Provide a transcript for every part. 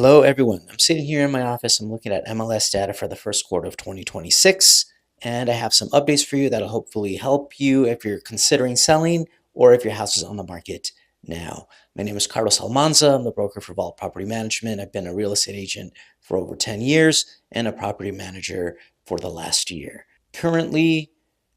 Hello, everyone. I'm sitting here in my office. I'm looking at MLS data for the first quarter of 2026, and I have some updates for you that'll hopefully help you if you're considering selling or if your house is on the market now. My name is Carlos Almanza. I'm the broker for Vault Property Management. I've been a real estate agent for over 10 years and a property manager for the last year. Currently,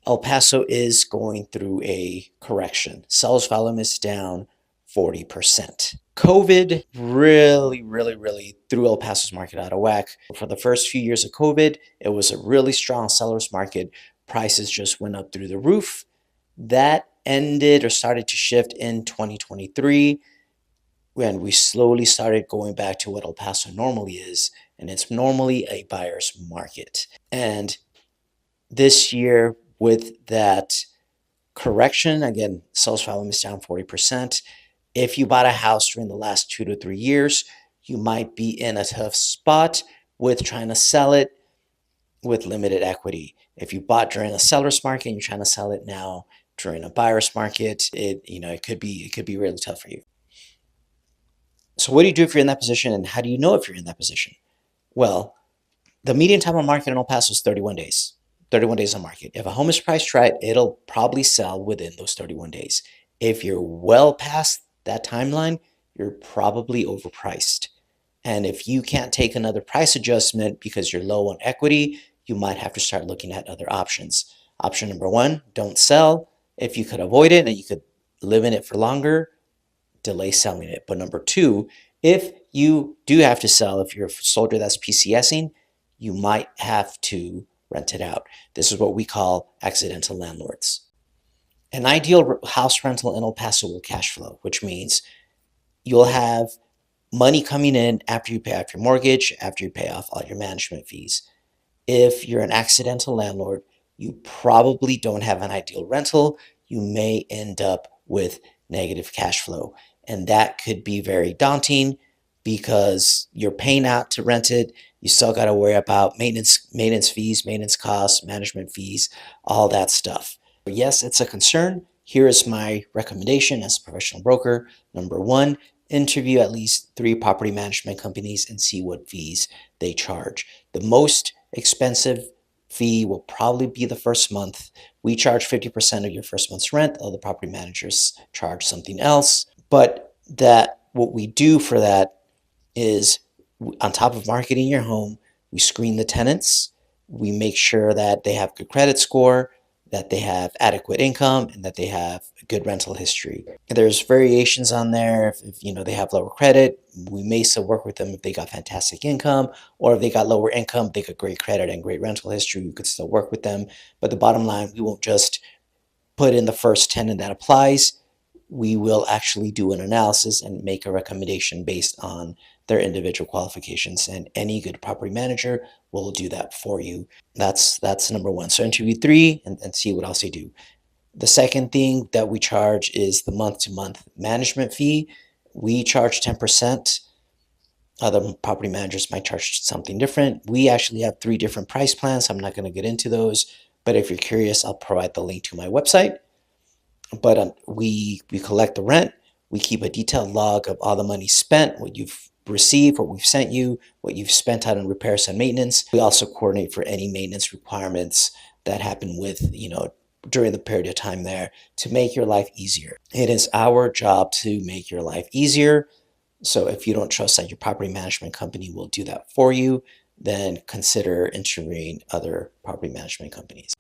El Paso is going through a correction. Sales volume is down 40%. COVID really threw El Paso's market out of whack. For the first few years of COVID, it was a really strong seller's market. Prices just went up through the roof. That ended or started to shift in 2023 when we slowly started going back to what El Paso normally is, and it's normally a buyer's market. And this year, with that correction, again, sales volume is down 40%. If you bought a house during the last 2 to 3 years, you might be in a tough spot with trying to sell it with limited equity. If you bought during a seller's market and you're trying to sell it now during a buyer's market, it could be really tough for you. So what do you do if you're in that position, and how do you know if you're in that position? Well, the median time on market in El Paso is 31 days. 31 days on market. If a home is priced right, it'll probably sell within those 31 days. If you're well past that timeline, you're probably overpriced. And if you can't take another price adjustment because you're low on equity, you might have to start looking at other options. Option number one, don't sell. If you could avoid it and you could live in it for longer, delay selling it. But number two, if you do have to sell, if you're a soldier that's PCSing, you might have to rent it out. This is what we call accidental landlords. An ideal house rental in El Paso will cash flow, which means you'll have money coming in after you pay off your mortgage, after you pay off all your management fees. If you're an accidental landlord, you probably don't have an ideal rental. You may end up with negative cash flow. And that could be very daunting because you're paying out to rent it. You still got to worry about maintenance fees, maintenance costs, management fees, all that stuff. Yes, it's a concern. Here is my recommendation as a professional broker. Number one, interview at least 3 property management companies and see what fees they charge. The most expensive fee will probably be the first month. We charge 50% of your first month's rent. Other property managers charge something else. But what we do for that is, on top of marketing your home, we screen the tenants. We make sure that they have good credit score, that they have adequate income, and that they have a good rental history. There's variations on there. If they have lower credit, we may still work with them if they got fantastic income, or if they got lower income, they got great credit and great rental history, we could still work with them. But the bottom line, we won't just put in the first tenant that applies. We will actually do an analysis and make a recommendation based on their individual qualifications, and any good property manager will do that for you. That's number one. So interview 3 and see what else they do. The second thing that we charge is the month-to-month management fee. We charge 10%. Other property managers might charge something different. We actually have 3 different price plans. I'm not going to get into those, but if you're curious, I'll provide the link to my website. But we collect the rent. We keep a detailed log of all the money spent, what you've received, what we've sent you, what you've spent out on repairs and maintenance. We also coordinate for any maintenance requirements that happen during the period of time there to make your life easier. It is our job to make your life easier. So if you don't trust that your property management company will do that for you, then consider interviewing other property management companies.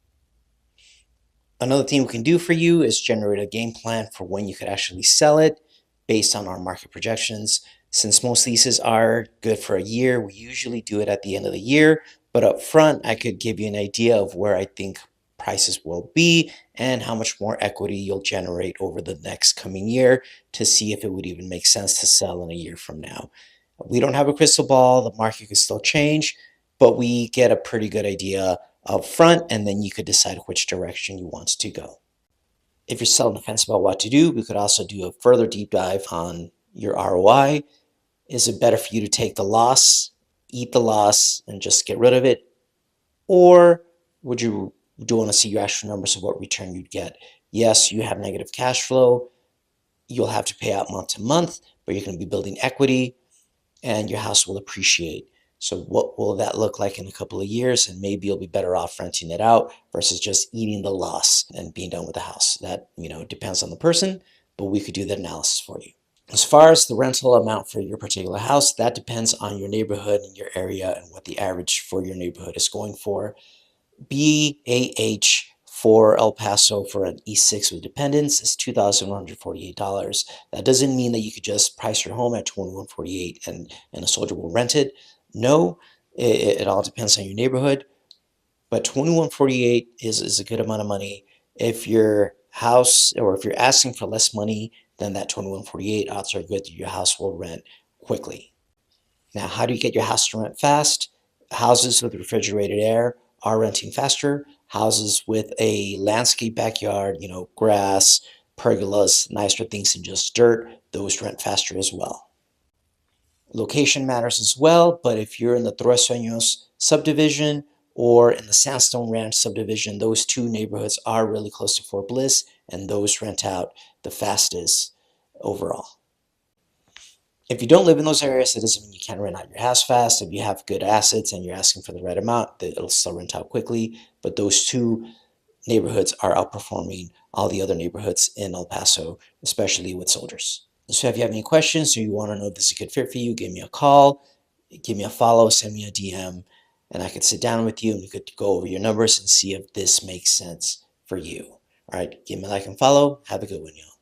Another thing we can do for you is generate a game plan for when you could actually sell it based on our market projections. Since most leases are good for a year, we usually do it at the end of the year. But up front, I could give you an idea of where I think prices will be and how much more equity you'll generate over the next coming year to see if it would even make sense to sell in a year from now. We don't have a crystal ball. The market could still change, but we get a pretty good idea up front, and then you could decide which direction you want to go. If you're still on the fence about what to do, we could also do a further deep dive on your ROI. Is it better for you to take the loss, eat the loss, and just get rid of it? Or would you want to see your actual numbers of what return you'd get? Yes, you have negative cash flow. You'll have to pay out month to month, but you're going to be building equity. and your house will appreciate. So what will that look like in a couple of years? And maybe you'll be better off renting it out versus just eating the loss and being done with the house. That, depends on the person, but we could do that analysis for you. As far as the rental amount for your particular house, that depends on your neighborhood and your area and what the average for your neighborhood is going for. BAH for El Paso for an E6 with dependents is $2,148. That doesn't mean that you could just price your home at $2,148 and a soldier will rent it. No, it all depends on your neighborhood. But $2,148 is a good amount of money. If your house, or if you're asking for less money than that $2,148, odds are good that your house will rent quickly. Now, how do you get your house to rent fast? Houses with refrigerated air are renting faster. Houses with a landscape backyard, grass, pergolas, nicer things than just dirt, those rent faster as well. Location matters as well, but if you're in the Tres Sueños subdivision or in the Sandstone Ranch subdivision, those two neighborhoods are really close to Fort Bliss, and those rent out the fastest overall. If you don't live in those areas, that doesn't mean you can't rent out your house fast. If you have good assets and you're asking for the right amount, it'll still rent out quickly. But those two neighborhoods are outperforming all the other neighborhoods in El Paso, especially with soldiers. So if you have any questions or you want to know if this is a good fit for you, give me a call, give me a follow, send me a DM, and I could sit down with you and we could go over your numbers and see if this makes sense for you. All right, give me a like and follow. Have a good one, y'all.